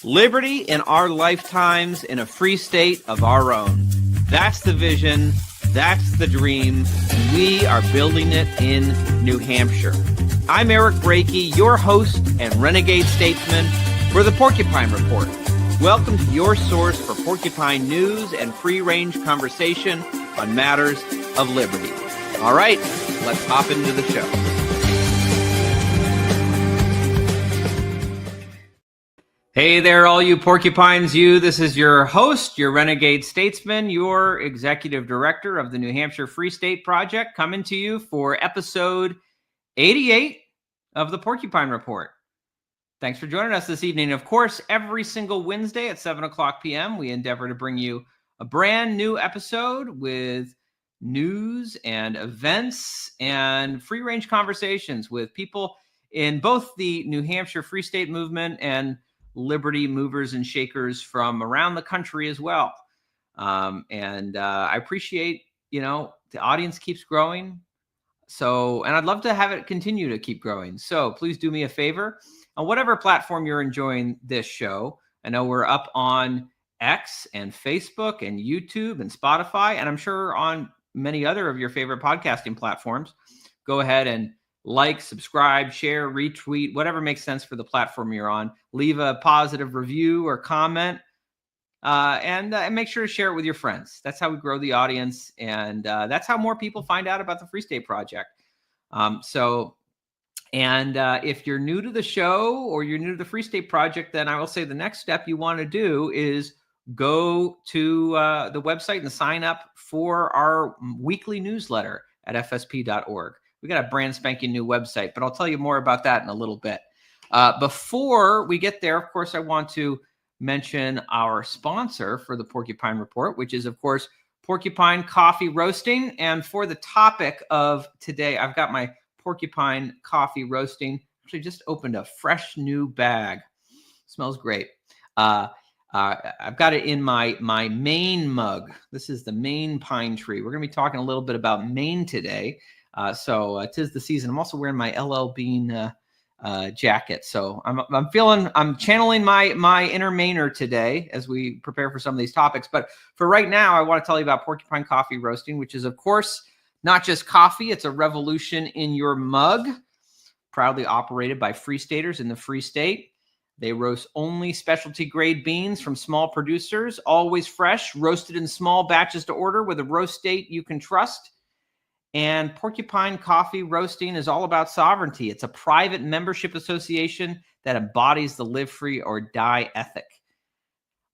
Liberty in our lifetimes in a free state of our own. That's the vision. That's the dream. We are building it in New Hampshire. I'm Eric Brakey, your host and renegade statesman for the Porcupine Report. Welcome to your source for porcupine news and free-range conversation on matters of liberty. All right, let's hop into the show. Hey there, all you porcupines, This is your host, your renegade statesman, your executive director of the New Hampshire Free State Project, coming to you for episode 88 of the Porcupine Report. Thanks for joining us this evening. Of course, every single Wednesday at 7 o'clock p.m., we endeavor to bring you a brand new episode with news and events and free-range conversations with people in both the New Hampshire Free State movement and liberty movers and shakers from around the country as well. I appreciate, the audience keeps growing. So, and I'd love to have it continue to keep growing. So please do me a favor on whatever platform you're enjoying this show. I know we're up on X and Facebook and YouTube and Spotify, and I'm sure on many other of your favorite podcasting platforms. Go ahead and like, subscribe, share, retweet, whatever makes sense for the platform you're on. Leave a positive review or comment, and make sure to share it with your friends. That's how we grow the audience, and that's how more people find out about the Free State Project. If you're new to the show or you're new to the Free State Project, then I will say the next step you want to do is go to the website and sign up for our weekly newsletter at fsp.org. We got a brand spanking new website, but I'll tell you more about that in a little bit. Before we get there, of course, I want to mention our sponsor for the Porcupine Report, which is, of course, Porcupine Coffee Roasting. And for the topic of today, I've got my Porcupine Coffee Roasting. Actually, just opened a fresh new bag. Smells great. I've got it in my Maine mug. This is the Maine pine tree. We're going to be talking a little bit about Maine today. So 'tis the season. I'm also wearing my LL Bean jacket. So I'm channeling my inner Mainer today as we prepare for some of these topics. But for right now, I want to tell you about Porcupine Coffee Roasting, which is, of course, not just coffee. It's a revolution in your mug, proudly operated by Free Staters in the Free State. They roast only specialty grade beans from small producers, always fresh, roasted in small batches to order with a roast date you can trust. And Porcupine Coffee Roasting is all about sovereignty. It's a private membership association that embodies the live free or die ethic.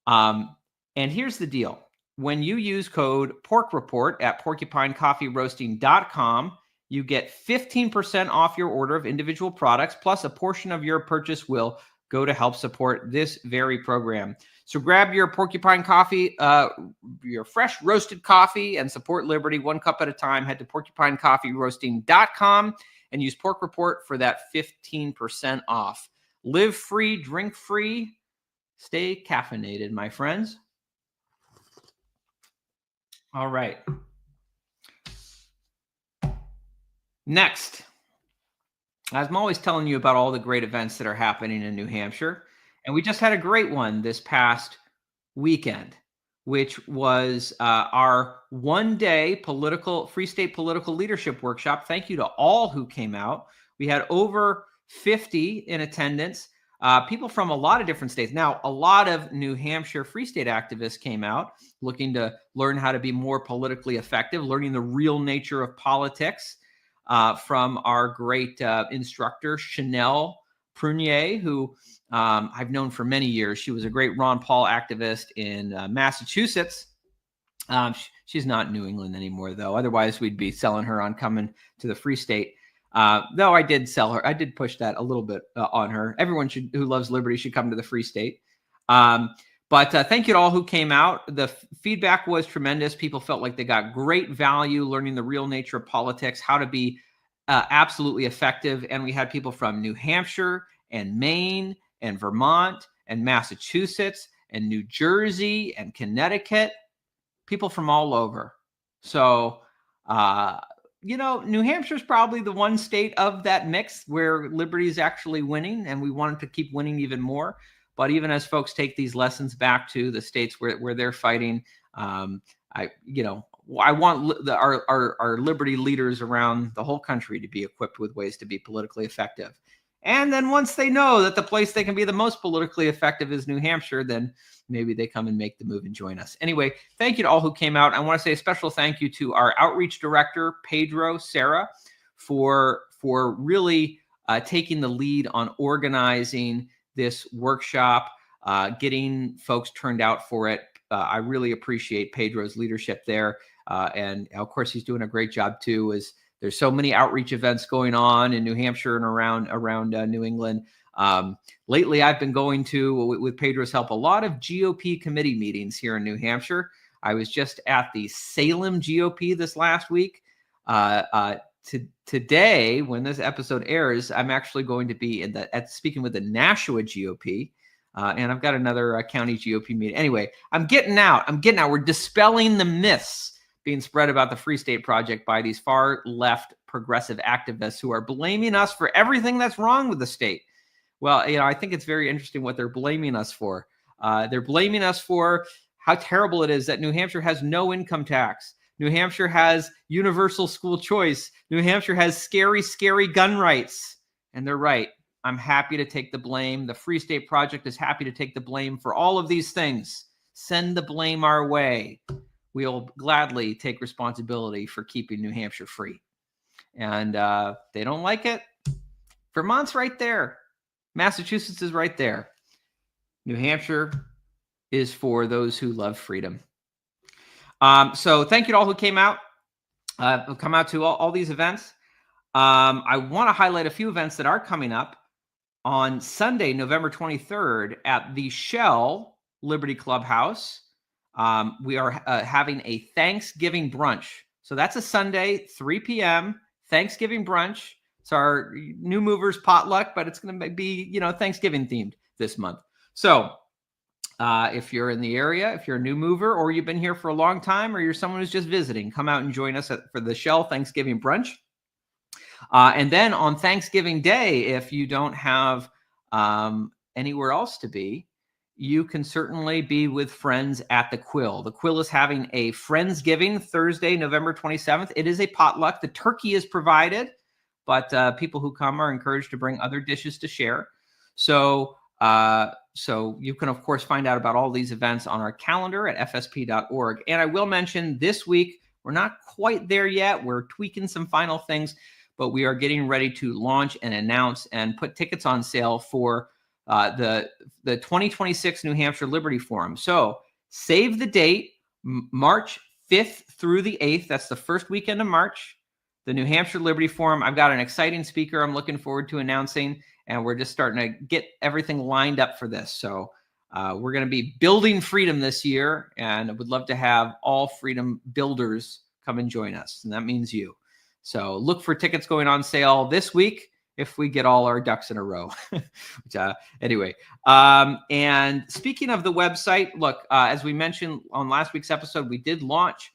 And here's the deal. When you use code PORKREPORT at porcupinecoffeeroasting.com, you get 15% off your order of individual products, plus a portion of your purchase will go to help support this very program. So grab your Porcupine coffee, your fresh roasted coffee, and support liberty one cup at a time. Head to porcupinecoffeeroasting.com and use Pork Report for that 15% off. Live free, drink free, stay caffeinated, my friends. All right. Next, as I'm always telling you about all the great events that are happening in New Hampshire. And we just had a great one this past weekend, which was our one-day Free State political leadership workshop. Thank you to all who came out. We had over 50 in attendance, people from a lot of different states. Now, a lot of New Hampshire Free State activists came out looking to learn how to be more politically effective, learning the real nature of politics from our great instructor, Chanel Prunier, who I've known for many years. She was a great Ron Paul activist in Massachusetts. She's not in New England anymore, though. Otherwise, we'd be selling her on coming to the Free State. Though I did sell her. I did push that a little bit on her. Everyone who loves liberty should come to the Free State. But thank you to all who came out. The feedback was tremendous. People felt like they got great value learning the real nature of politics, how to be absolutely effective. And we had people from New Hampshire and Maine and Vermont and Massachusetts and New Jersey and Connecticut, people from all over. So, New Hampshire is probably the one state of that mix where liberty is actually winning, and we wanted to keep winning even more. But even as folks take these lessons back to the states where they're fighting, I want our liberty leaders around the whole country to be equipped with ways to be politically effective. And then once they know that the place they can be the most politically effective is New Hampshire, then maybe they come and make the move and join us. Anyway, thank you to all who came out. I want to say a special thank you to our outreach director, Pedro Serra, for really taking the lead on organizing this workshop, getting folks turned out for it. I really appreciate Pedro's leadership there. And of course, he's doing a great job too, as there's so many outreach events going on in New Hampshire and around New England. Lately, I've been going to, with Pedro's help, a lot of GOP committee meetings here in New Hampshire. I was just at the Salem GOP this last week. Today, when this episode airs, I'm actually going to be speaking with the Nashua GOP. And I've got another county GOP meeting. Anyway, I'm getting out. We're dispelling the myths being spread about the Free State Project by these far left progressive activists who are blaming us for everything that's wrong with the state. Well, I think it's very interesting what they're blaming us for. They're blaming us for how terrible it is that New Hampshire has no income tax. New Hampshire has universal school choice. New Hampshire has scary, scary gun rights. And they're right. I'm happy to take the blame. The Free State Project is happy to take the blame for all of these things. Send the blame our way. We'll gladly take responsibility for keeping New Hampshire free. And they don't like it. Vermont's right there. Massachusetts is right there. New Hampshire is for those who love freedom. So thank you to all who came out, come out to all these events. I want to highlight a few events that are coming up on Sunday, November 23rd at the Shell Liberty Clubhouse. We are having a Thanksgiving brunch. So that's a Sunday, 3 p.m., Thanksgiving brunch. It's our new movers potluck, but it's going to be, Thanksgiving themed this month. So if you're in the area, if you're a new mover, or you've been here for a long time, or you're someone who's just visiting, come out and join us for the Shell Thanksgiving brunch. And then on Thanksgiving Day, if you don't have anywhere else to be, you can certainly be with friends at the Quill. The Quill is having a Friendsgiving Thursday, November 27th. It is a potluck. The turkey is provided, but people who come are encouraged to bring other dishes to share. So you can, of course, find out about all these events on our calendar at fsp.org. And I will mention this week, we're not quite there yet. We're tweaking some final things, but we are getting ready to launch and announce and put tickets on sale for the 2026 New Hampshire Liberty Forum. So save the date, March 5th through the 8th. That's the first weekend of March, the New Hampshire Liberty Forum. I've got an exciting speaker I'm looking forward to announcing, and we're just starting to get everything lined up for this. So we're going to be building freedom this year, and I would love to have all freedom builders come and join us, and that means you. So look for tickets going on sale this week if we get all our ducks in a row. Anyway, and speaking of the website, look, as we mentioned on last week's episode, we did launch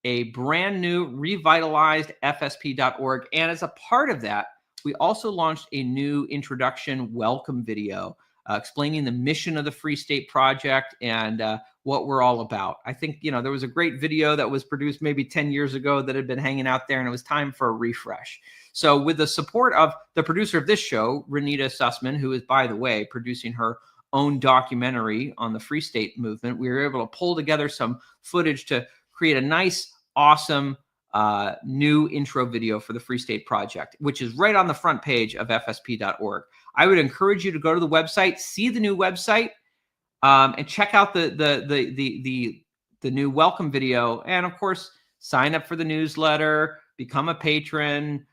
a brand new revitalized fsp.org. And as a part of that, we also launched a new introduction welcome video explaining the mission of the Free State Project and what we're all about. I think, there was a great video that was produced maybe 10 years ago that had been hanging out there, and it was time for a refresh. So with the support of the producer of this show, Renita Sussman, who is, by the way, producing her own documentary on the Free State movement, we were able to pull together some footage to create a nice, awesome new intro video for the Free State Project, which is right on the front page of fsp.org. I would encourage you to go to the website, see the new website, and check out the new welcome video, and of course, sign up for the newsletter, become a patron,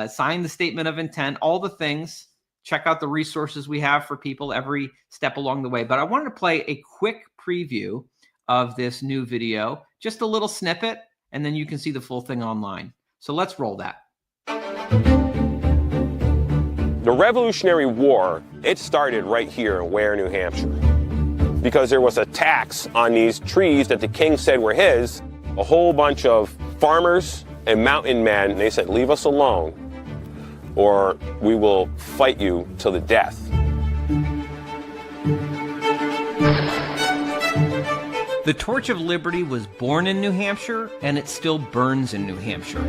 sign the statement of intent, all the things. Check out the resources we have for people every step along the way. But I wanted to play a quick preview of this new video, just a little snippet, and then you can see the full thing online. So let's roll that. The Revolutionary War, it started right here in Ware, New Hampshire, because there was a tax on these trees that the king said were his. A whole bunch of farmers and mountain men, they said, leave us alone, or we will fight you to the death. The Torch of Liberty was born in New Hampshire, and it still burns in New Hampshire.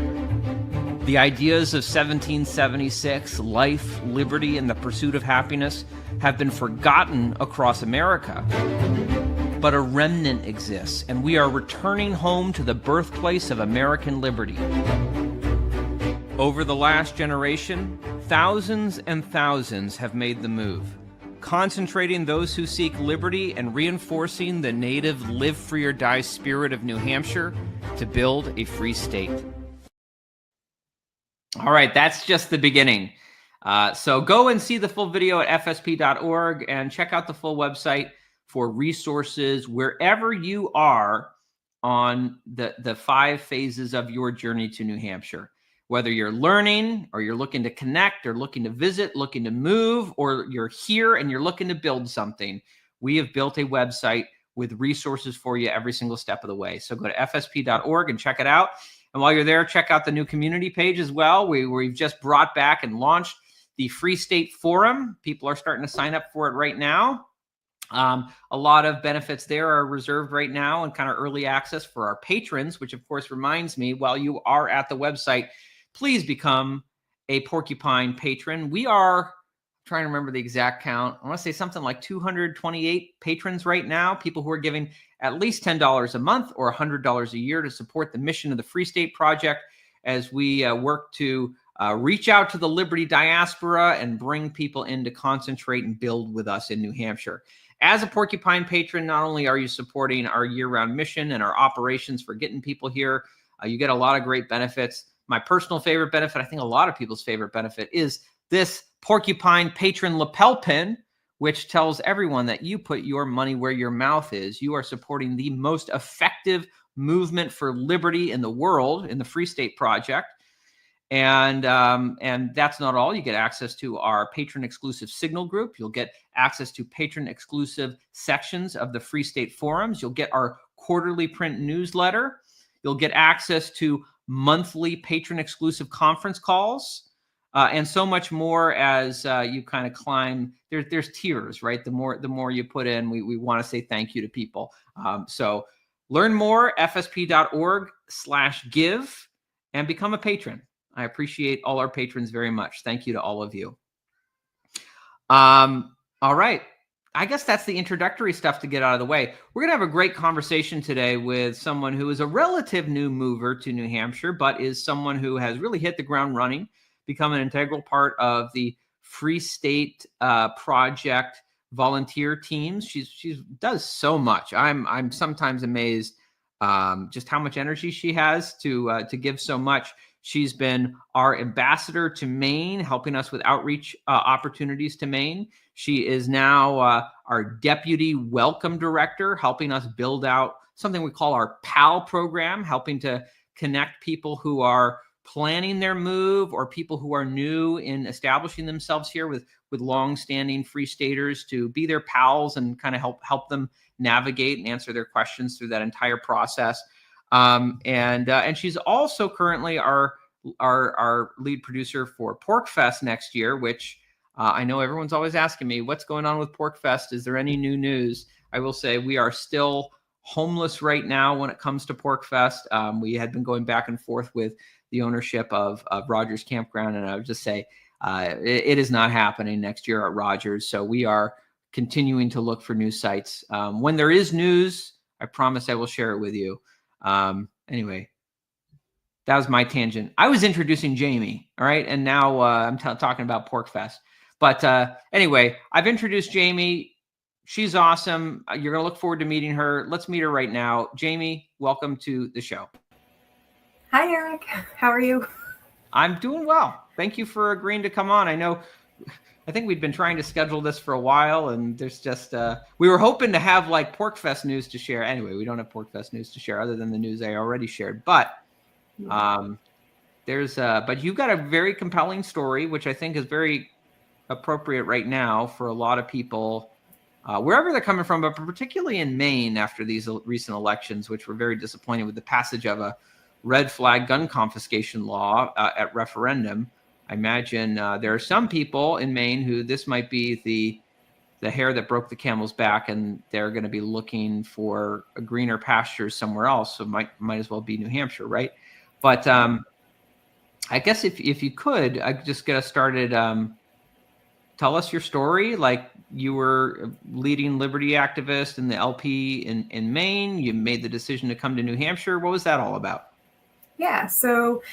The ideas of 1776, life, liberty, and the pursuit of happiness, have been forgotten across America. But a remnant exists, and we are returning home to the birthplace of American liberty. Over the last generation, thousands and thousands have made the move, concentrating those who seek liberty and reinforcing the native live free or die spirit of New Hampshire to build a free state. All right, that's just the beginning. So go and see the full video at fsp.org and check out the full website for resources wherever you are on the 5 phases of your journey to New Hampshire. Whether you're learning or you're looking to connect or looking to visit, looking to move, or you're here and you're looking to build something, we have built a website with resources for you every single step of the way. So go to fsp.org and check it out. And while you're there, check out the new community page as well. We've just brought back and launched the Free State Forum. People are starting to sign up for it right now. A lot of benefits there are reserved right now and kind of early access for our patrons, which of course reminds me, while you are at the website, please become a Porcupine patron. We are trying to remember the exact count. I want to say something like 228 patrons right now, people who are giving at least $10 a month or $100 a year to support the mission of the Free State Project as we work to reach out to the Liberty diaspora and bring people in to concentrate and build with us in New Hampshire. As a Porcupine patron, not only are you supporting our year-round mission and our operations for getting people here, you get a lot of great benefits. My personal favorite benefit, I think a lot of people's favorite benefit, is this Porcupine patron lapel pin, which tells everyone that you put your money where your mouth is. You are supporting the most effective movement for liberty in the world, in the Free State Project. And that's not all. You get access to our patron exclusive signal group. You'll get access to patron exclusive sections of the Free State forums. You'll get our quarterly print newsletter. You'll get access to monthly patron exclusive conference calls, and so much more as you kind of climb. There's tiers, right? The more you put in, we want to say thank you to people. So learn more, fsp.org/give, and become a patron. I appreciate all our patrons very much. Thank you to all of you. All right. I guess that's the introductory stuff to get out of the way. We're going to have a great conversation today with someone who is a relative new mover to New Hampshire, but is someone who has really hit the ground running, become an integral part of the Free State Project volunteer teams. She does so much. I'm sometimes amazed just how much energy she has to give so much. She's been our ambassador to Maine, helping us with outreach opportunities to Maine. She is now our deputy welcome director, helping us build out something we call our PAL program, helping to connect people who are planning their move or people who are new in establishing themselves here with long-standing Free Staters to be their pals and kind of help them navigate and answer their questions through that entire process. And she's also currently our lead producer for PorcFest next year, which I know everyone's always asking me, what's going on with PorcFest? Is there any new news? I will say we are still homeless right now when it comes to PorcFest. We had been going back and forth with the ownership of Rogers Campground, and I would just say it is not happening next year at Rogers. So we are continuing to look for new sites. When there is news, I promise I will share it with you. Anyway, that was my tangent. I was introducing Jamie, all right? And now I'm talking about PorcFest. But anyway, I've introduced Jamie. She's awesome. You're going to look forward to meeting her. Let's meet her right now. Jamie, welcome to the show. Hi, Eric. How are you? I'm doing well. Thank you for agreeing to come on. I think we've been trying to schedule this for a while, and there's just we were hoping to have like PorcFest news to share. Anyway, we don't have PorcFest news to share other than the news I already shared. But but you've got a very compelling story, which I think is very appropriate right now for a lot of people, wherever they're coming from, but particularly in Maine after these recent elections, which were very disappointing with the passage of a red flag gun confiscation law at referendum. I imagine there are some people in Maine who this might be the hair that broke the camel's back, and they're going to be looking for a greener pastures somewhere else. So might as well be New Hampshire, right? But I guess if you could, I just get us started. Tell us your story. Like, you were a leading liberty activist in the LP in Maine. You made the decision to come to New Hampshire. What was that all about? Yeah, so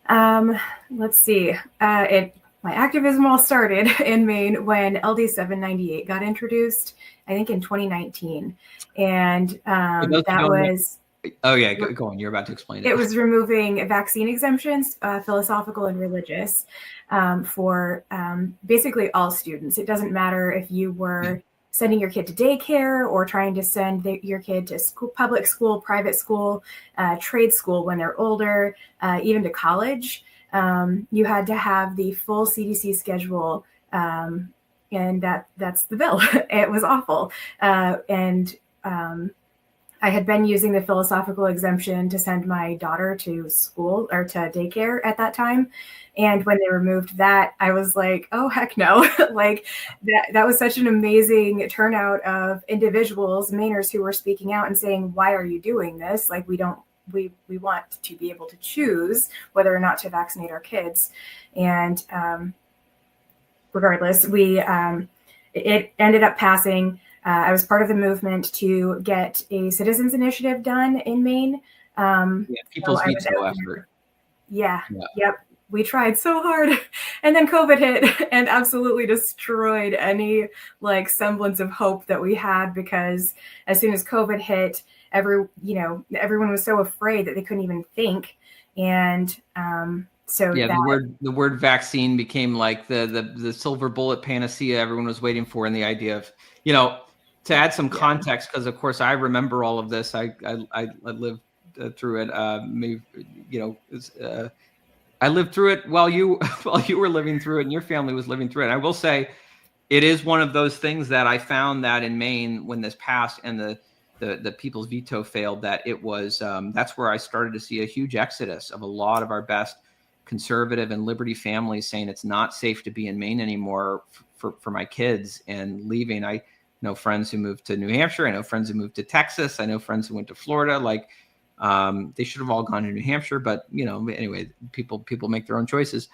let's see. My activism all started in Maine when LD 798 got introduced, I think in 2019. And that was... Oh, yeah, go on. You're about to explain it. It was removing vaccine exemptions, philosophical and religious, for basically all students. It doesn't matter if you were sending your kid to daycare or trying to send your kid to school, public school, private school, trade school when they're older, even to college. You had to have the full CDC schedule, and that's the bill. It was awful. I had been using the philosophical exemption to send my daughter to school or to daycare at that time. And when they removed that, I was like, oh, heck no. Like that was such an amazing turnout of individuals, Mainers, who were speaking out and saying, why are you doing this? Like, we want to be able to choose whether or not to vaccinate our kids. And regardless, it ended up passing. I was part of the movement to get a citizens initiative done in Maine. People's veto effort. Yep. We tried so hard, and then COVID hit and absolutely destroyed any like semblance of hope that we had, because as soon as COVID hit, everyone was so afraid that they couldn't even think. And so the word vaccine became like the silver bullet panacea everyone was waiting for, and the idea of, to add some context, because of course I remember all of this. I lived through it. I lived through it while you were living through it, and your family was living through it. And I will say, it is one of those things that I found that in Maine, when this passed and the people's veto failed, that it was that's where I started to see a huge exodus of a lot of our best conservative and liberty families saying it's not safe to be in Maine anymore for my kids, and leaving. I know friends who moved to New Hampshire. I know friends who moved to Texas. I know friends who went to Florida. Like, they should have all gone to New Hampshire, but anyway, people make their own choices.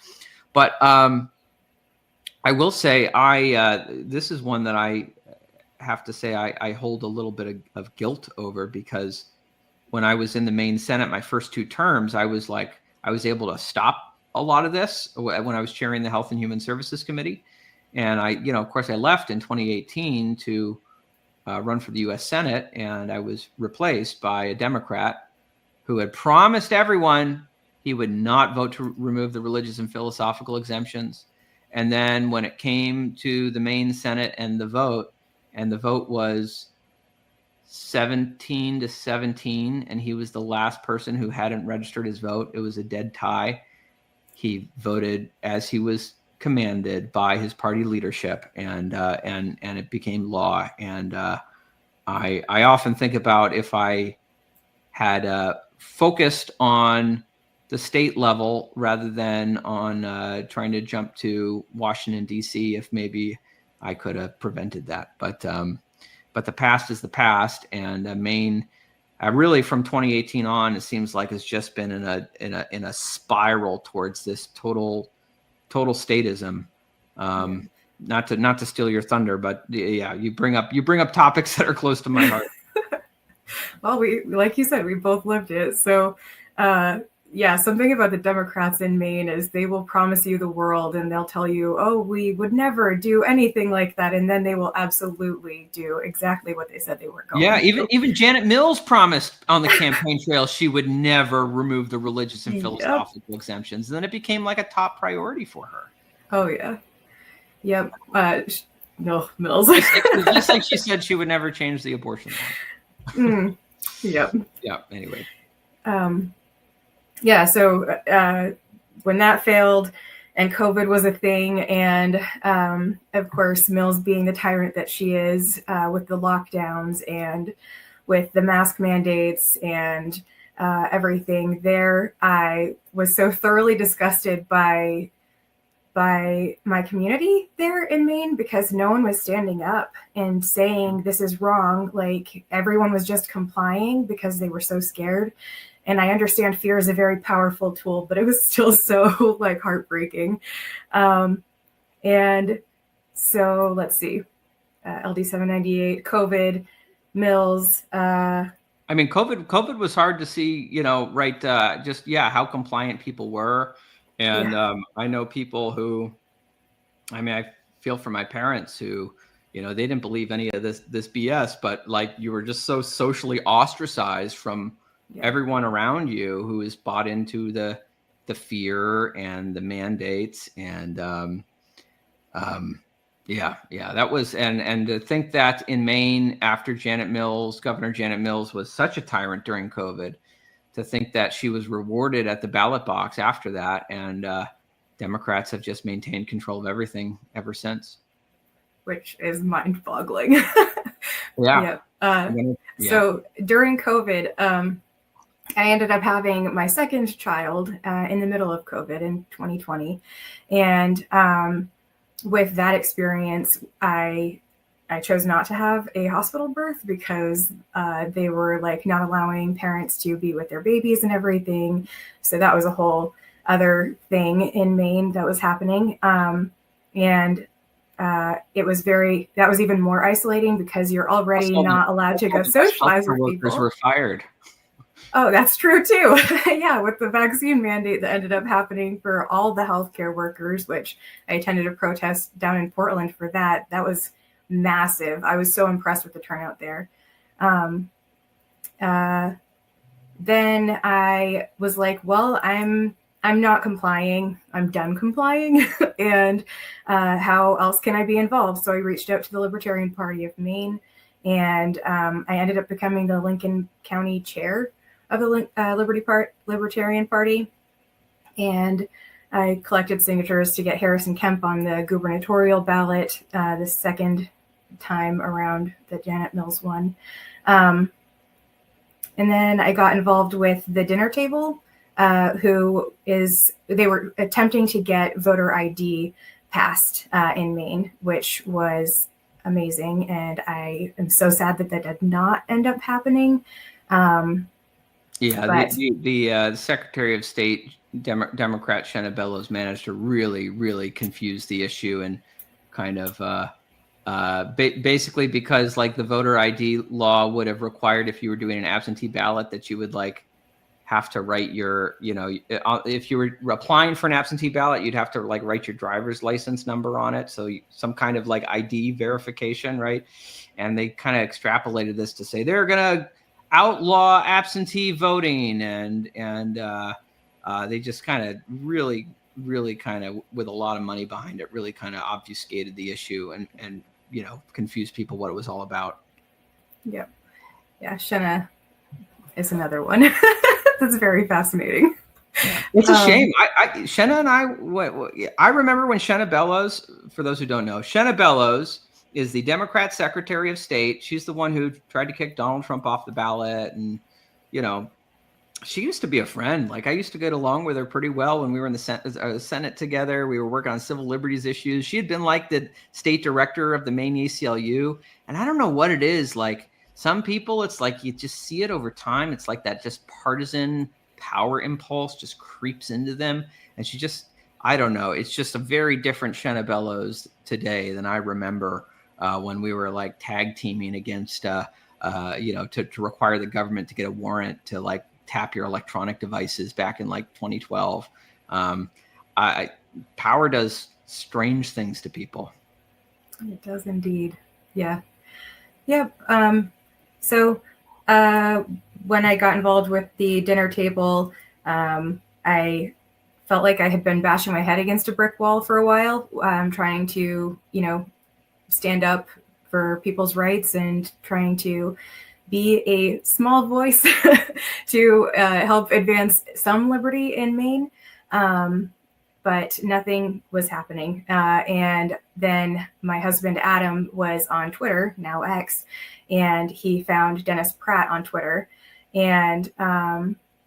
But I will say, this is one that I have to say I hold a little bit of guilt over, because when I was in the Maine Senate, my first 2 terms, I was able to stop a lot of this when I was chairing the Health and Human Services Committee. And of course, I left in 2018 to run for the U.S. Senate, and I was replaced by a Democrat who had promised everyone he would not vote to remove the religious and philosophical exemptions. And then when it came to the Maine Senate and the vote was 17-17, and he was the last person who hadn't registered his vote. It was a dead tie. He voted as he was commanded by his party leadership, and it became law. And I often think about, if I had focused on the state level rather than on trying to jump to Washington, D.C., if maybe I could have prevented that. But the past is the past, and Maine, really from 2018 on, it seems like it's just been in a spiral towards this total statism. Not to steal your thunder, but yeah, you bring up topics that are close to my heart. Well, like you said, we both lived it. So, something about the Democrats in Maine is they will promise you the world, and they'll tell you, oh, we would never do anything like that. And then they will absolutely do exactly what they said they were going to. Yeah, even Janet Mills promised on the campaign trail she would never remove the religious and philosophical exemptions. And then it became like a top priority for her. Oh, yeah. Yep. No, Mills. Just like she said she would never change the abortion law. Yep. Yeah, anyway. So when that failed and COVID was a thing, and of course, Mills being the tyrant that she is, with the lockdowns and with the mask mandates and everything there, I was so thoroughly disgusted by by my community there in Maine because no one was standing up and saying this is wrong. Like everyone was just complying because they were so scared. And I understand fear is a very powerful tool, but it was still so like heartbreaking. And so let's see, LD 798, COVID, Mills. I mean, COVID was hard to see, right. How compliant people were. And I know people who, I feel for my parents who, they didn't believe any of this BS, but like you were just so socially ostracized from everyone around you who is bought into the fear and the mandates. And that was, and to think that in Maine after Governor Janet Mills was such a tyrant during COVID, to think that she was rewarded at the ballot box after that. And Democrats have just maintained control of everything ever since. Which is mind-boggling. So during COVID, I ended up having my second child in the middle of COVID in 2020. And with that experience, I chose not to have a hospital birth because they were like not allowing parents to be with their babies and everything. So that was a whole other thing in Maine that was happening. That was even more isolating because you're already not allowed to go socialize with people. Workers were fired. Oh, that's true too. Yeah, with the vaccine mandate that ended up happening for all the healthcare workers, which I attended a protest down in Portland for that. That was massive. I was so impressed with the turnout there. Then I was like, well, I'm not complying. I'm done complying. And how else can I be involved? So I reached out to the Libertarian Party of Maine, and I ended up becoming the Lincoln County chair of the Libertarian Party. And I collected signatures to get Harrison Kemp on the gubernatorial ballot the second time around that Janet Mills won. And then I got involved with the dinner table, they were attempting to get voter ID passed in Maine, which was amazing. And I am so sad that did not end up happening. The Secretary of State, Democrat Shenna Bellows, managed to really, really confuse the issue and kind of basically because like the voter ID law would have required if you were doing an absentee ballot that you would like have to write your, if you were applying for an absentee ballot, you'd have to like write your driver's license number on it. So some kind of like ID verification, right? And they kind of extrapolated this to say they're going to outlaw absentee voting, and they just kind of really kind of, with a lot of money behind it, really kind of obfuscated the issue and confused people what it was all about. Yeah, Shenna is another one. That's very fascinating. It's a shame. Shenna and I remember when Shenna Bellows, for those who don't know, Shenna Bellows is the Democrat Secretary of State. She's the one who tried to kick Donald Trump off the ballot. And, she used to be a friend. Like I used to get along with her pretty well when we were in the Senate together. We were working on civil liberties issues. She had been like the state director of the Maine ACLU. And I don't know what it is. Like some people, it's like you just see it over time. It's like that just partisan power impulse just creeps into them. And she just, I don't know. It's just a very different Shenna Bellows today than I remember when we were like tag teaming against, to require the government to get a warrant to like tap your electronic devices back in like 2012. Power does strange things to people. It does indeed. Yeah. Yep. So when I got involved with the dinner table, I felt like I had been bashing my head against a brick wall for a while, trying to, stand up for people's rights and trying to be a small voice to help advance some liberty in Maine. But nothing was happening. And then my husband, Adam, was on Twitter, now X, and he found Dennis Pratt on Twitter. And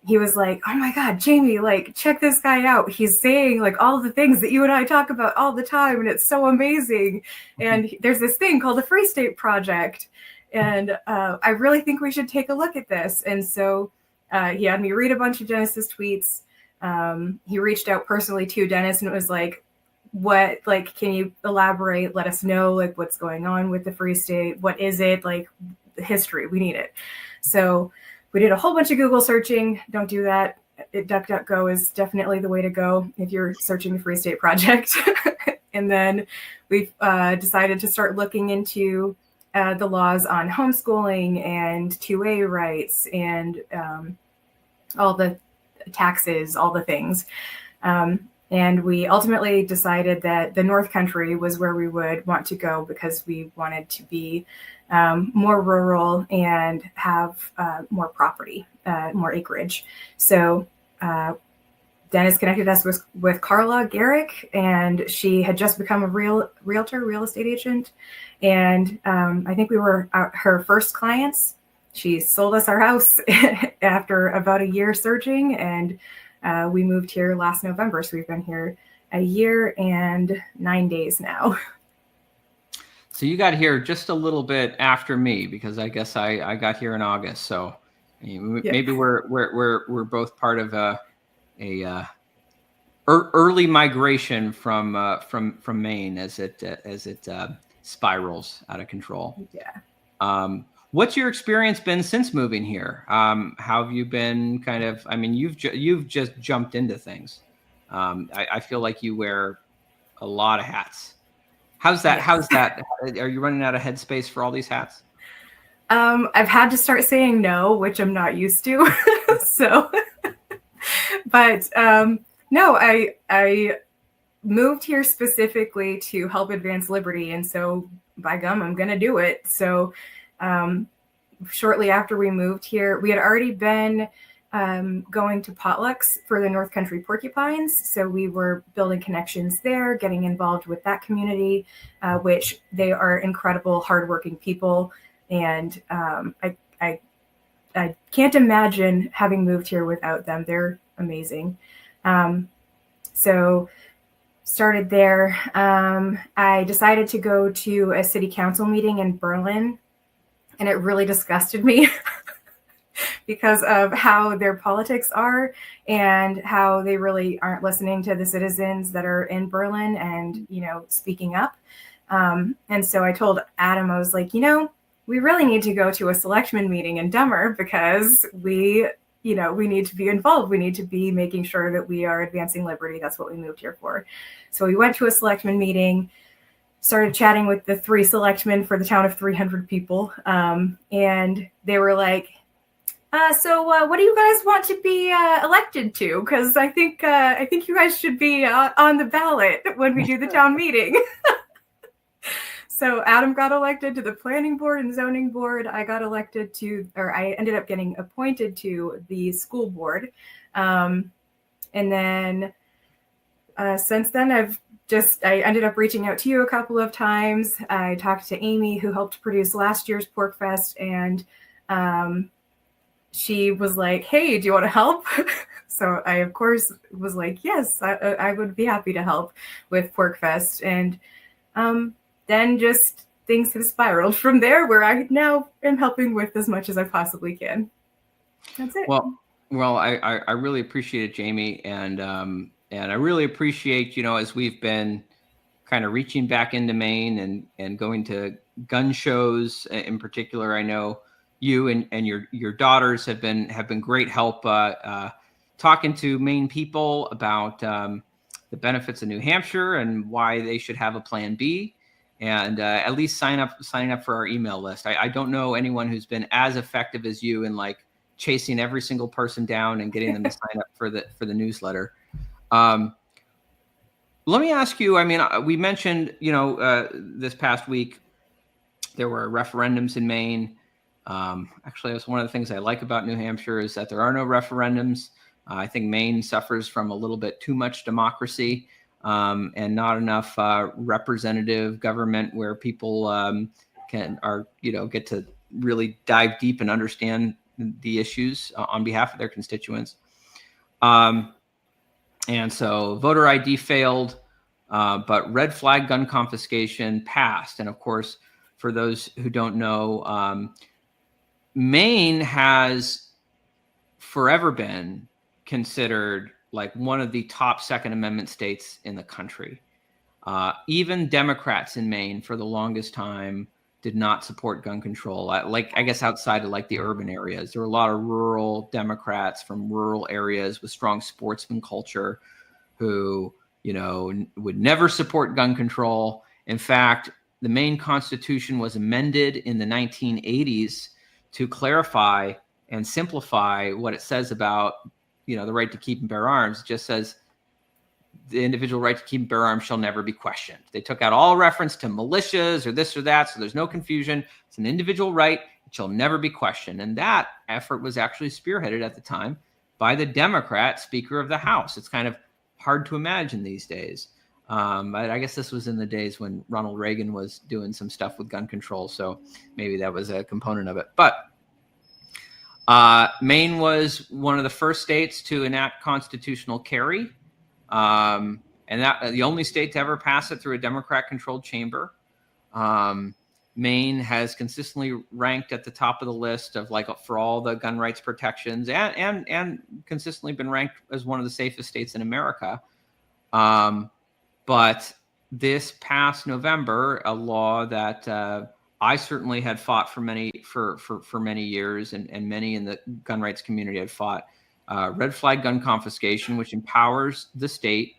he was like, "Oh my God, Jamie, like, check this guy out. He's saying like all the things that you and I talk about all the time, and it's so amazing. And there's this thing called the Free State Project, and I really think we should take a look at this." And so he had me read a bunch of Dennis's tweets. He reached out personally to Dennis, and it was like, "What, like, can you elaborate? Let us know, like, what's going on with the Free State. What is it? Like, the history, we need it." So we did a whole bunch of Google searching. Don't do that. DuckDuckGo is definitely the way to go if you're searching the Free State Project. And then we've decided to start looking into the laws on homeschooling and 2A rights and all the taxes, all the things. And we ultimately decided that the North Country was where we would want to go because we wanted to be more rural and have more property, more acreage. So Dennis connected us with Carla Garrick, and she had just become a real estate agent. And I think we were her first clients. She sold us our house after about a year searching, and we moved here last November. So we've been here a year and 9 days now. So you got here just a little bit after me, because I guess I got here in August. So maybe we're both part of a early migration from Maine as it spirals out of control. Yeah. What's your experience been since moving here? How have you been kind of, I mean, you've just jumped into things. I feel like you wear a lot of hats. How's that? Yes. How's that? Are you running out of headspace for all these hats? I've had to start saying no, which I'm not used to. So, but no, I moved here specifically to help advance liberty. And so by gum, I'm going to do it. So shortly after we moved here, we had already been going to potlucks for the North Country Porcupines. So we were building connections there, getting involved with that community, which they are incredible, hardworking people. And I can't imagine having moved here without them. They're amazing. So started there. I decided to go to a city council meeting in Berlin, and it really disgusted me because of how their politics are and how they really aren't listening to the citizens that are in Berlin and, speaking up. And so I told Adam, I was like, we really need to go to a selectman meeting in Dummer because we need to be involved. We need to be making sure that we are advancing liberty. That's what we moved here for. So we went to a selectman meeting, started chatting with the 3 selectmen for the town of 300 people. And they were like, so what do you guys want to be elected to? Because I think you guys should be on the ballot when we do the town meeting. So Adam got elected to the planning board and zoning board. I ended up getting appointed to the school board. And then since then, I ended up reaching out to you a couple of times. I talked to Amy, who helped produce last year's Pork Fest, and she was like, "Hey, do you want to help?" So I, of course, was like, "Yes, I would be happy to help with Pork Fest." And then just things have spiraled from there, where I now am helping with as much as I possibly can. That's it. Well, I really appreciate it, Jamie, and I really appreciate, as we've been kind of reaching back into Maine and going to gun shows in particular. I know you and your daughters have been great help talking to Maine people about the benefits of New Hampshire and why they should have a plan B. And at least signing up for our email list. I don't know anyone who's been as effective as you in like chasing every single person down and getting them to sign up for the newsletter. Let me ask you. I mean, we mentioned this past week there were referendums in Maine. Actually, that's one of the things I like about New Hampshire is that there are no referendums. I think Maine suffers from a little bit too much democracy. And not enough representative government where people get to really dive deep and understand the issues on behalf of their constituents. And so voter ID failed, but red flag gun confiscation passed. And of course, for those who don't know, Maine has forever been considered like one of the top Second Amendment states in the country. Even Democrats in Maine for the longest time did not support gun control. Like, I guess outside of like the urban areas, there were a lot of rural Democrats from rural areas with strong sportsman culture who, you know, would never support gun control. In fact, the Maine Constitution was amended in the 1980s to clarify and simplify what it says about, you know, the right to keep and bear arms. It just says the individual right to keep and bear arms shall never be questioned. They took out all reference to militias or this or that, so there's no confusion. It's an individual right. It shall never be questioned. And that effort was actually spearheaded at the time by the Democrat Speaker of the House. It's kind of hard to imagine these days. I guess this was in the days when Ronald Reagan was doing some stuff with gun control, so maybe that was a component of it. But Maine was one of the first states to enact constitutional carry, and that the only state to ever pass it through a Democrat-controlled chamber. Maine has consistently ranked at the top of the list of like for all the gun rights protections, and consistently been ranked as one of the safest states in America. But this past November, a law that I certainly had fought for many years, and many in the gun rights community had fought, red flag gun confiscation, which empowers the state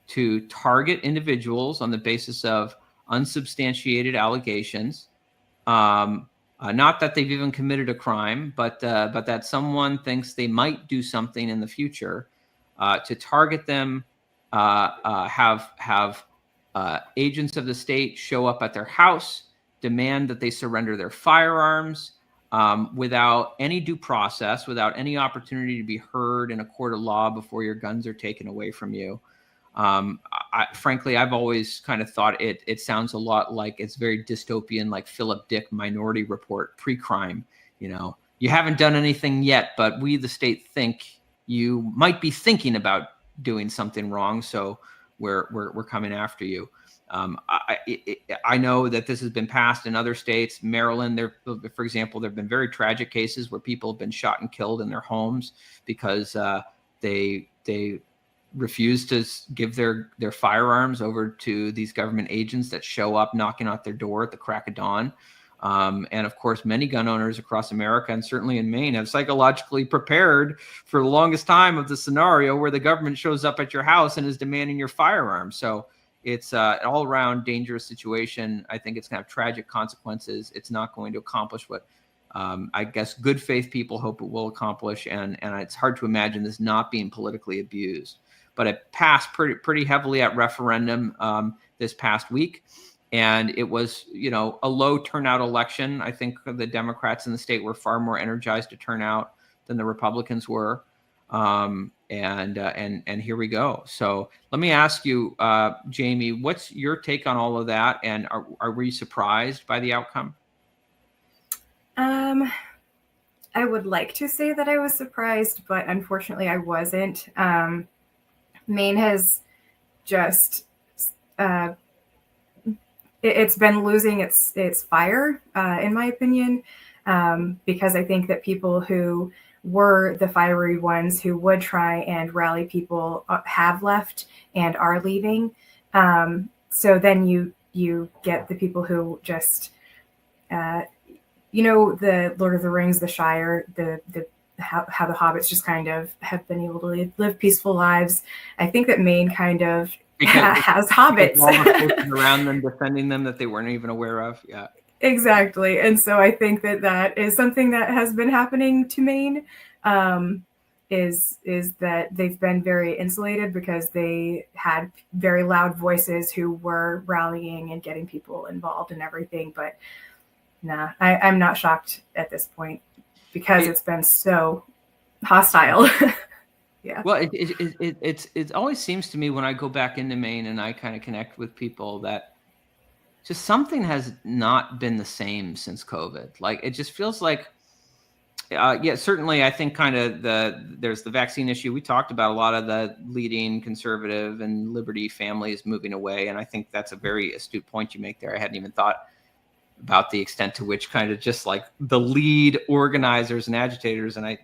to target individuals on the basis of unsubstantiated allegations. Not that they've even committed a crime, but that someone thinks they might do something in the future, to target them, have agents of the state show up at their house, demand that they surrender their firearms, without any due process, without any opportunity to be heard in a court of law before your guns are taken away from you. Frankly, I've always kind of thought it sounds a lot like it's very dystopian, like Philip Dick Minority Report pre-crime. You know, you haven't done anything yet, but we, the state, think you might be thinking about doing something wrong, so we're coming after you. I know that this has been passed in other states. Maryland, for example, there have been very tragic cases where people have been shot and killed in their homes because they refuse to give their firearms over to these government agents that show up knocking at their door at the crack of dawn. And of course, many gun owners across America, and certainly in Maine, have psychologically prepared for the longest time of the scenario where the government shows up at your house and is demanding your firearms. So it's an all-around dangerous situation. I think it's going to have tragic consequences. It's not going to accomplish what I guess good faith people hope it will accomplish. And it's hard to imagine this not being politically abused. But it passed pretty heavily at referendum this past week. And it was, you know, a low turnout election. I think the Democrats in the state were far more energized to turn out than the Republicans were. And here we go. So let me ask you, Jamie, what's your take on all of that? And are we surprised by the outcome? I would like to say that I was surprised, but unfortunately I wasn't. Maine has just, it's been losing its fire, in my opinion, because I think that people who were the fiery ones who would try and rally people have left and are leaving. So then you get the people who just, you know, the Lord of the Rings, the Shire, how the hobbits just kind of have been able to live peaceful lives. I think that Maine kind of has hobbits around them, defending them that they weren't even aware of. Yeah, exactly. And so I think that is something that has been happening to Maine, is that they've been very insulated because they had very loud voices who were rallying and getting people involved and everything. But nah, I'm not shocked at this point because it's been so hostile. Yeah. Well, it always seems to me when I go back into Maine and I kind of connect with people that just something has not been the same since COVID. Like, it just feels like Yeah, certainly. I think kind of there's the vaccine issue. We talked about a lot of the leading conservative and liberty families moving away. And I think that's a very astute point you make there. I hadn't even thought about the extent to which kind of just like the lead organizers and agitators. And I,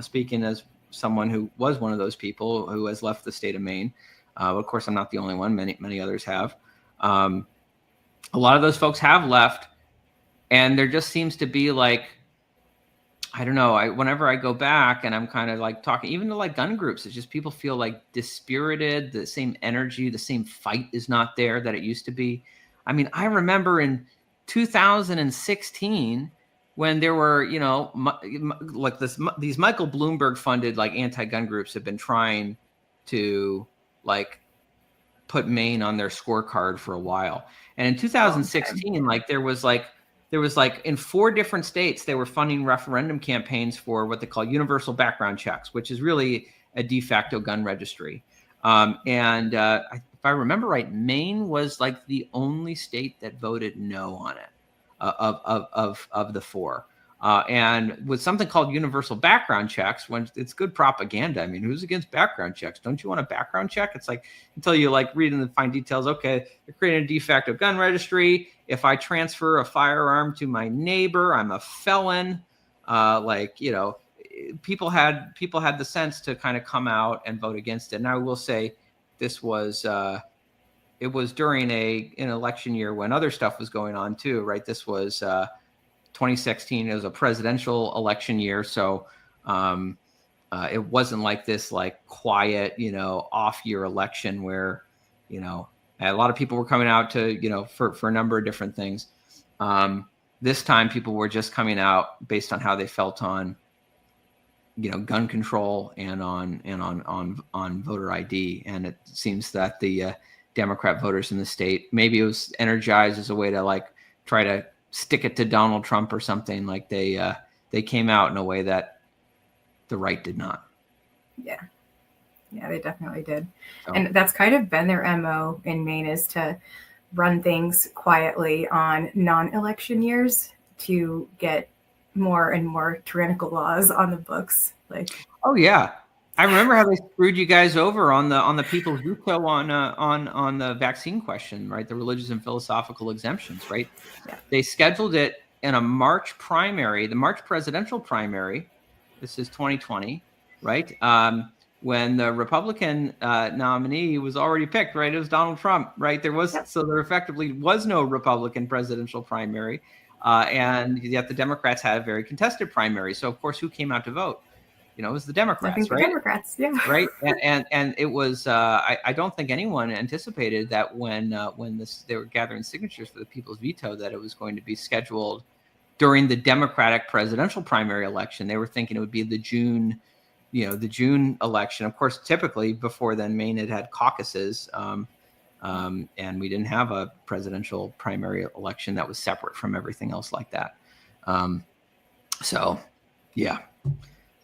speaking as someone who was one of those people who has left the state of Maine, of course, I'm not the only one. Many others have. A lot of those folks have left, and there just seems to be like, I don't know. Whenever I go back and I'm kind of like talking, even to like gun groups, it's just people feel like dispirited. The same energy, the same fight is not there that it used to be. I mean, I remember in 2016 when there were, like these Michael Bloomberg funded like anti-gun groups have been trying to like put Maine on their scorecard for a while. And in 2016, like there was like in 4 different states, they were funding referendum campaigns for what they call universal background checks, which is really a de facto gun registry. If I remember right, Maine was like the only state that voted no on it of the 4. And with something called universal background checks, when it's good propaganda. I mean, who's against background checks? Don't you want a background check? It's like until you like read in the fine details. Okay, they're creating a de facto gun registry. If I transfer a firearm to my neighbor, I'm a felon. People had the sense to kind of come out and vote against it. And I will say, this was it was during an election year when other stuff was going on too, right? This was 2016. It was a presidential election year, so it wasn't like this like quiet, off year election where, a lot of people were coming out to, for a number of different things. This time, people were just coming out based on how they felt on, gun control and on voter ID. And it seems that the Democrat voters in the state, maybe it was energized as a way to like try to stick it to Donald Trump or something. Like they came out in a way that the right did not. Yeah, they definitely did. So, and that's kind of been their MO in Maine, is to run things quietly on non-election years to get more and more tyrannical laws on the books. Like, oh yeah, I remember how they screwed you guys over on the people's veto on the vaccine question, right? The religious and philosophical exemptions, right? Yeah. They scheduled it in a March primary, the March presidential primary. This is 2020, right? When the Republican nominee was already picked, right? It was Donald Trump, right? So there effectively was no Republican presidential primary. And yet the Democrats had a very contested primary. So of course, who came out to vote? It was the Democrats, I think right? The Democrats, yeah. Right. And it was, I don't think anyone anticipated that when they were gathering signatures for the people's veto, that it was going to be scheduled during the Democratic presidential primary election. They were thinking it would be the June election. Of course, typically before then, Maine had caucuses. And we didn't have a presidential primary election that was separate from everything else like that. So, yeah,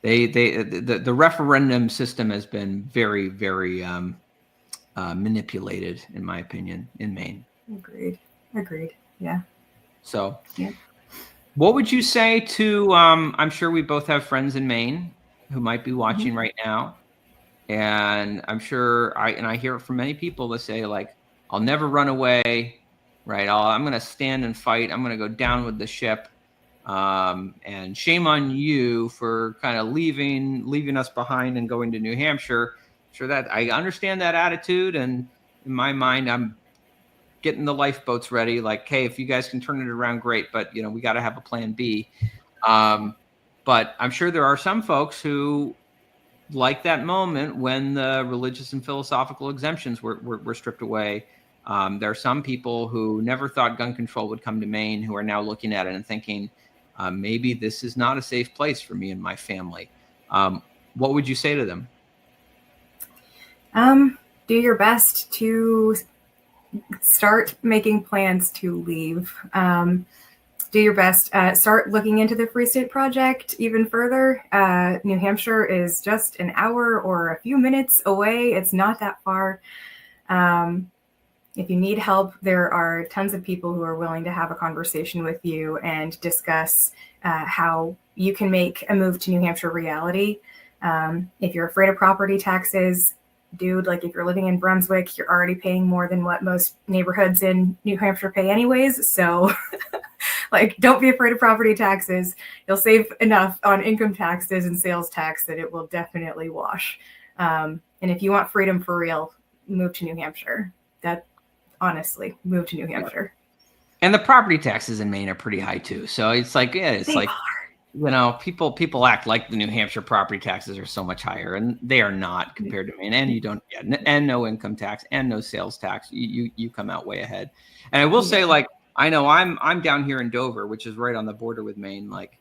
the referendum system has been very, very manipulated, in my opinion, in Maine. Agreed. Yeah. So, yeah. What would you say to? I'm sure we both have friends in Maine who might be watching right now. And I'm sure I hear it from many people that say, like, I'll never run away, right? I'm going to stand and fight. I'm going to go down with the ship. And shame on you for kind of leaving us behind and going to New Hampshire. Sure, that I understand that attitude. And in my mind, I'm getting the lifeboats ready. Like, hey, if you guys can turn it around, great. But, we got to have a plan B. But I'm sure there are some folks who, like that moment when the religious and philosophical exemptions were stripped away. There are some people who never thought gun control would come to Maine who are now looking at it and thinking, maybe this is not a safe place for me and my family. What would you say to them? Do your best to start making plans to leave. Do your best. Start looking into the Free State Project even further. New Hampshire is just an hour or a few minutes away. It's not that far. If you need help, there are tons of people who are willing to have a conversation with you and discuss how you can make a move to New Hampshire reality. If you're afraid of property taxes, dude, like if you're living in Brunswick, you're already paying more than what most neighborhoods in New Hampshire pay anyways. So like, don't be afraid of property taxes. You'll save enough on income taxes and sales tax that it will definitely wash. And if you want freedom for real, move to New Hampshire. That honestly, move to New Hampshire. And the property taxes in Maine are pretty high too. So it's like, yeah, it's They like, are. you know, people act like the New Hampshire property taxes are so much higher, and they are not compared to Maine. And you don't get, and no income tax and no sales tax. You come out way ahead. And I will say, like, I know I'm down here in Dover, which is right on the border with Maine. Like,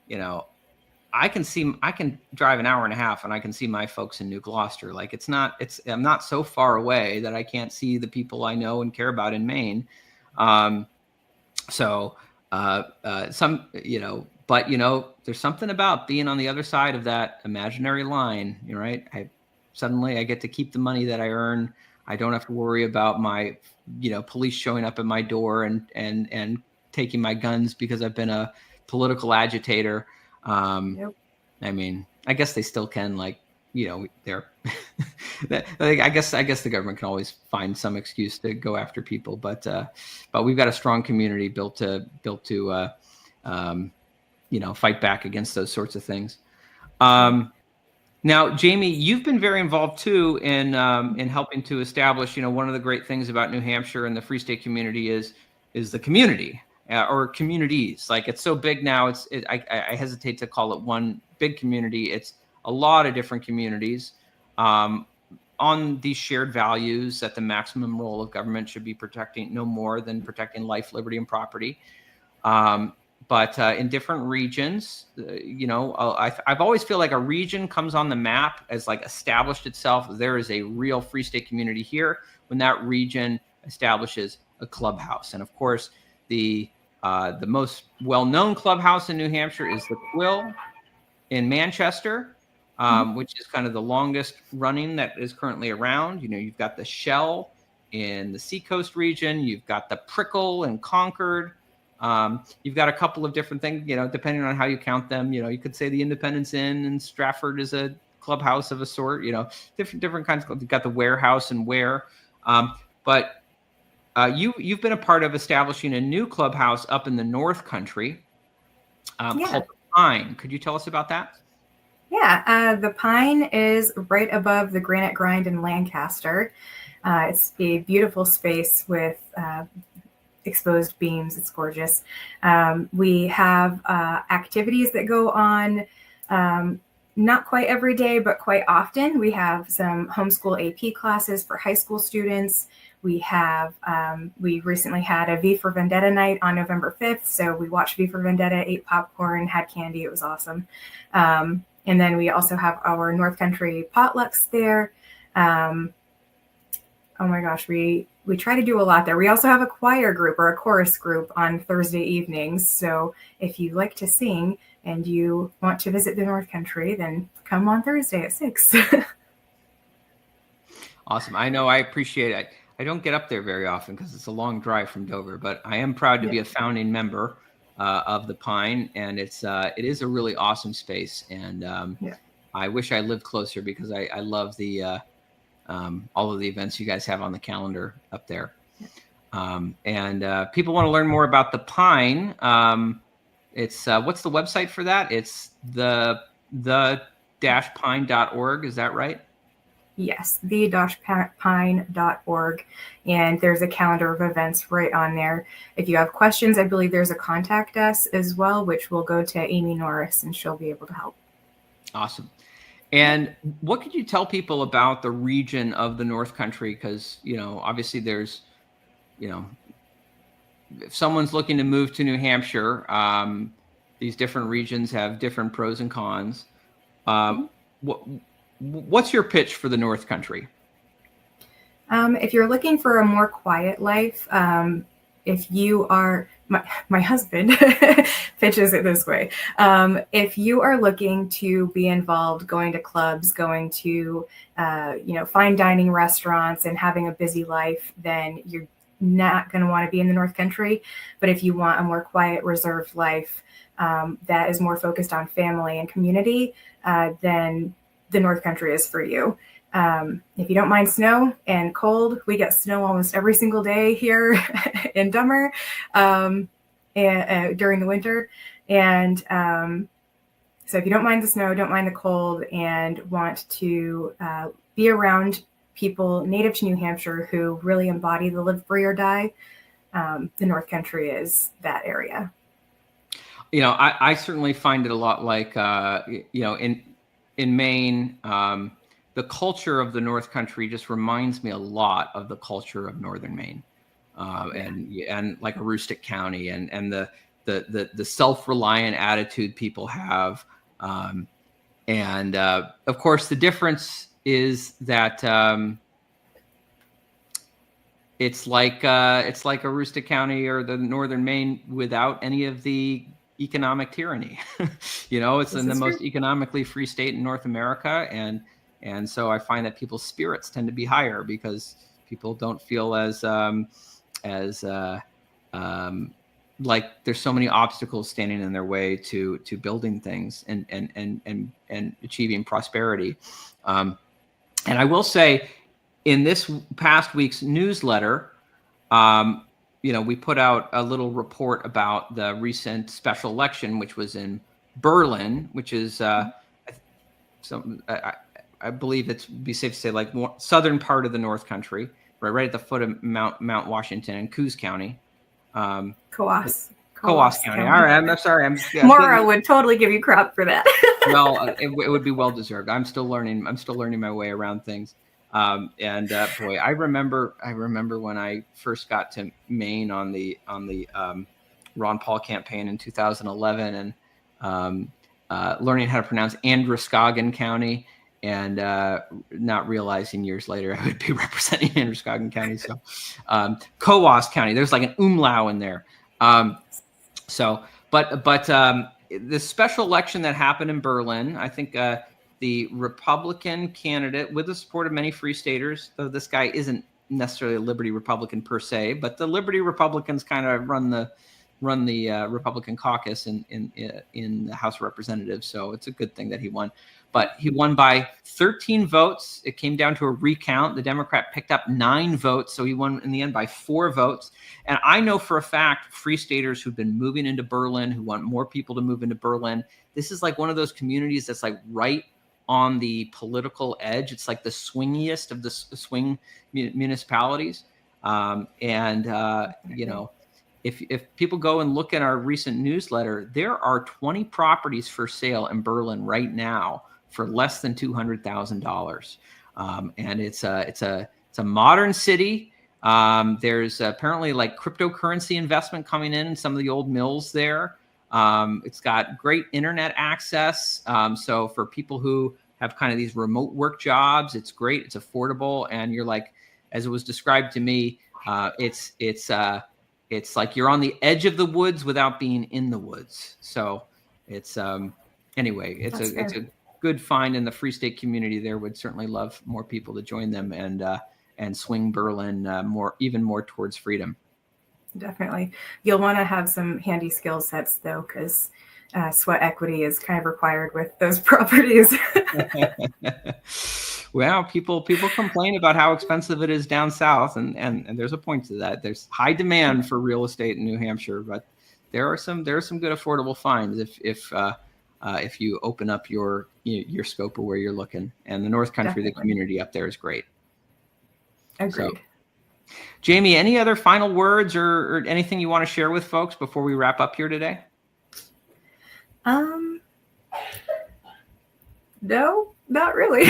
you know, I can drive an hour and a half and I can see my folks in New Gloucester. Like I'm not so far away that I can't see the people I know and care about in Maine. But you know, there's something about being on the other side of that imaginary line, right? Suddenly I get to keep the money that I earn. I don't have to worry about my, police showing up at my door and taking my guns because I've been a political agitator. Yep. I mean, I guess they still can, like, they're I guess the government can always find some excuse to go after people, but we've got a strong community built to fight back against those sorts of things. Now, Jamie, you've been very involved too in helping to establish, one of the great things about New Hampshire and the Free State community is the community or communities. Like, it's so big now. I hesitate to call it one big community. It's a lot of different communities on these shared values that the maximum role of government should be protecting no more than protecting life, liberty, and property. But in different regions, I've always feel like a region comes on the map as like established itself. There is a real Free State community here when that region establishes a clubhouse. And of course, the most well-known clubhouse in New Hampshire is the Quill in Manchester, which is kind of the longest running that is currently around. You've got the Shell in the Seacoast region. You've got the Prickle in Concord. You've got a couple of different things, depending on how you count them. You could say the Independence Inn in Stratford is a clubhouse of a sort, different kinds of, you've got the Warehouse and Ware. But you've been a part of establishing a new clubhouse up in the North Country called the Pine. Could you tell us about that? Yeah, the Pine is right above the Granite Grind in Lancaster. It's a beautiful space with exposed beams. It's gorgeous. We have activities that go on not quite every day, but quite often. We have some homeschool AP classes for high school students. We have, we recently had a V for Vendetta night on November 5th. So we watched V for Vendetta, ate popcorn, had candy. It was awesome. And then we also have our North Country potlucks there. Oh my gosh, we try to do a lot there. We also have a choir group or a chorus group on Thursday evenings. So if you like to sing and you want to visit the North Country, then come on Thursday at 6. Awesome. I know, I appreciate it. I don't get up there very often because it's a long drive from Dover, but I am proud to be a founding member of the Pine, and it is a really awesome space. And I wish I lived closer because I love the all of the events you guys have on the calendar up there. And people want to learn more about the Pine. It's what's the website for that? It's the-pine.org. Is that right? Yes, the-pine.org. And there's a calendar of events right on there. If you have questions, I believe there's a contact us as well, which will go to Amy Norris and she'll be able to help. Awesome. And what could you tell people about the region of the North Country? Because, obviously there's, if someone's looking to move to New Hampshire, these different regions have different pros and cons. What's your pitch for the North Country? If you're looking for a more quiet life, if you are, my husband pitches it this way. If you are looking to be involved, going to clubs, going to, fine dining restaurants and having a busy life, then you're not going to want to be in the North Country. But if you want a more quiet, reserved life, that is more focused on family and community, then the North Country is for you. If you don't mind snow and cold, we get snow almost every single day here in Dummer during the winter. And so if you don't mind the snow, don't mind the cold, and want to be around people native to New Hampshire who really embody the live free or die, the North Country is that area. I certainly find it a lot like, in Maine, the culture of the North Country just reminds me a lot of the culture of Northern Maine, and like Aroostook County, and the self-reliant attitude people have, and of course the difference is that it's like Aroostook County or the Northern Maine without any of the economic tyranny. It's in the most economically free state in North America, and so I find that people's spirits tend to be higher because people don't feel as like there's so many obstacles standing in their way to building things and achieving prosperity. And I will say, in this past week's newsletter, we put out a little report about the recent special election, which was in Berlin, which is I believe it's be safe to say like more southern part of the North Country, right at the foot of Mount Washington in Coos County. Coas County. All right, I'm sorry. Maura would totally give you crap for that. Well, it would be well deserved. I'm still learning my way around things. Boy, I remember when I first got to Maine on the Ron Paul campaign in 2011, and learning how to pronounce Androscoggin County, and not realizing years later I would be representing Androscoggin County. So Coas County, there's like an umlaut in there. But the special election that happened in Berlin, I think the Republican candidate, with the support of many Free Staters, though this guy isn't necessarily a Liberty Republican per se, but the Liberty Republicans kind of run the Republican caucus in the House of Representatives, so it's a good thing that he won. But he won by 13 votes. It came down to a recount. The Democrat picked up 9 votes, so he won in the end by 4 votes. And I know for a fact Free Staters who've been moving into Berlin, who want more people to move into Berlin, this is like one of those communities that's like right on the political edge. It's like the swingiest of the swing municipalities. If people go and look at our recent newsletter, there are 20 properties for sale in Berlin right now for less than $200,000. And it's a modern city. There's apparently like cryptocurrency investment coming in some of the old mills there. It's got great internet access. So for people who have kind of these remote work jobs, it's great. It's affordable. And you're like, as it was described to me, it's like you're on the edge of the woods without being in the woods. So it's anyway, it's a good find, in the Free State community there would certainly love more people to join them and swing Berlin even more towards freedom. Definitely. You'll want to have some handy skill sets though, because sweat equity is kind of required with those properties. Well, people complain about how expensive it is down south, and there's a point to that. There's high demand for real estate in New Hampshire, but there are some good affordable finds if you open up your scope of where you're looking. And the North Country, Definitely. The community up there is great. Agreed. So, Jamie, any other final words or anything you want to share with folks before we wrap up here today? No, not really.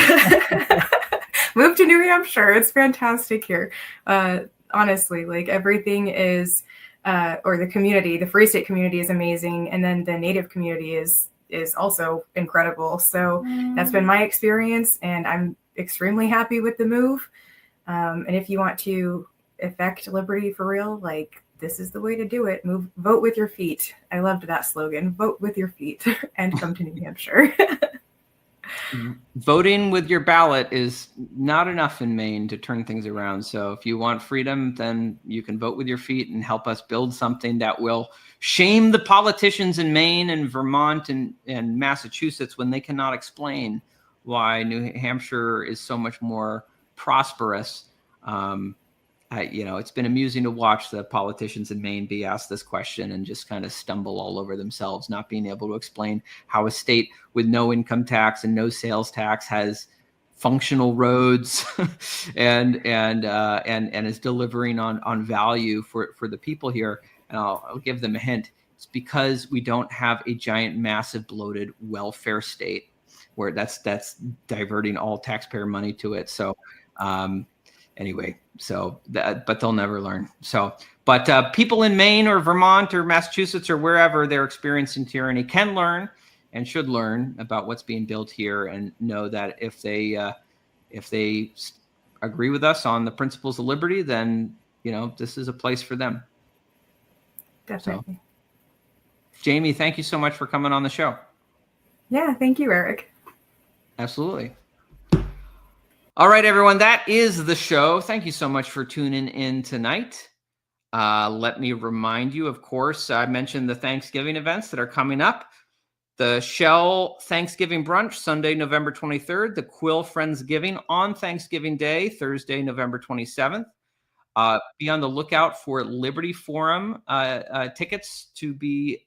Move to New Hampshire. It's fantastic here. Honestly, like everything is, or the community, the Free State community is amazing. And then the Native community is also incredible. So that's been my experience, and I'm extremely happy with the move. And if you want to effect liberty for real, like this is the way to do it. Vote with your feet. I loved that slogan. Vote with your feet and come to New Hampshire. Voting with your ballot is not enough in Maine to turn things around. So if you want freedom, then you can vote with your feet and help us build something that will shame the politicians in Maine and Vermont and Massachusetts when they cannot explain why New Hampshire is so much more prosperous. It's been amusing to watch the politicians in Maine be asked this question and just kind of stumble all over themselves, not being able to explain how a state with no income tax and no sales tax has functional roads and is delivering on value for the people here. And I'll give them a hint. It's because we don't have a giant, massive, bloated welfare state where that's diverting all taxpayer money to it. So anyway, but they'll never learn. But people in Maine or Vermont or Massachusetts or wherever they're experiencing tyranny can learn and should learn about what's being built here and know that if they agree with us on the principles of liberty, then this is a place for them. Definitely. So, Jaime, thank you so much for coming on the show. Yeah, thank you, Eric. Absolutely. All right, everyone, that is the show. Thank you so much for tuning in tonight. Let me remind you, of course, I mentioned the Thanksgiving events that are coming up. The Shell Thanksgiving Brunch, Sunday, November 23rd. The Quill Friendsgiving on Thanksgiving Day, Thursday, November 27th. Be on the lookout for Liberty Forum tickets to be,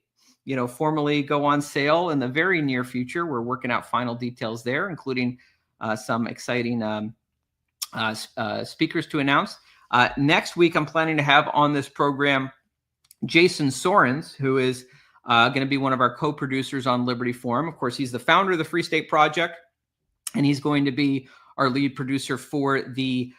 formally go on sale in the very near future. We're working out final details there, including some exciting speakers to announce. Next week, I'm planning to have on this program Jason Sorens, who is going to be one of our co-producers on Liberty Forum. Of course, he's the founder of the Free State Project, and he's going to be our lead producer for the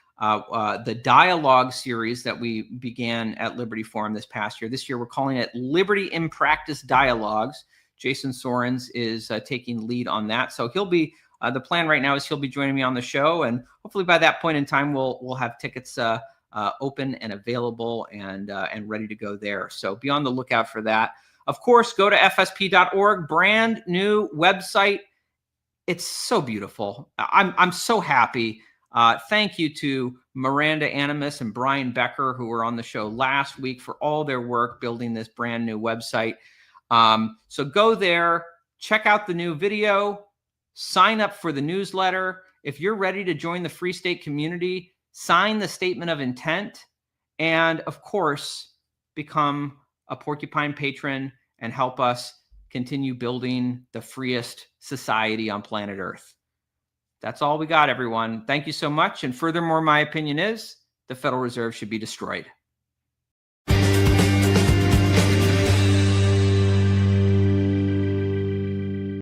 dialogue series that we began at Liberty Forum this past year. This year, we're calling it Liberty in Practice Dialogues. Jason Sorens is taking lead on that. So he'll be, the plan right now is he'll be joining me on the show. And hopefully by that point in time, we'll have tickets open and available and ready to go there. So be on the lookout for that. Of course, go to fsp.org, brand new website. It's so beautiful. I'm so happy. Thank you to Miranda Animus and Brian Becker, who were on the show last week, for all their work building this brand new website. So go there, check out the new video, sign up for the newsletter. If you're ready to join the Free State community, sign the statement of intent, and of course, become a Porcupine patron and help us continue building the freest society on planet Earth. That's all we got, everyone. Thank you so much. And furthermore, my opinion is the Federal Reserve should be destroyed.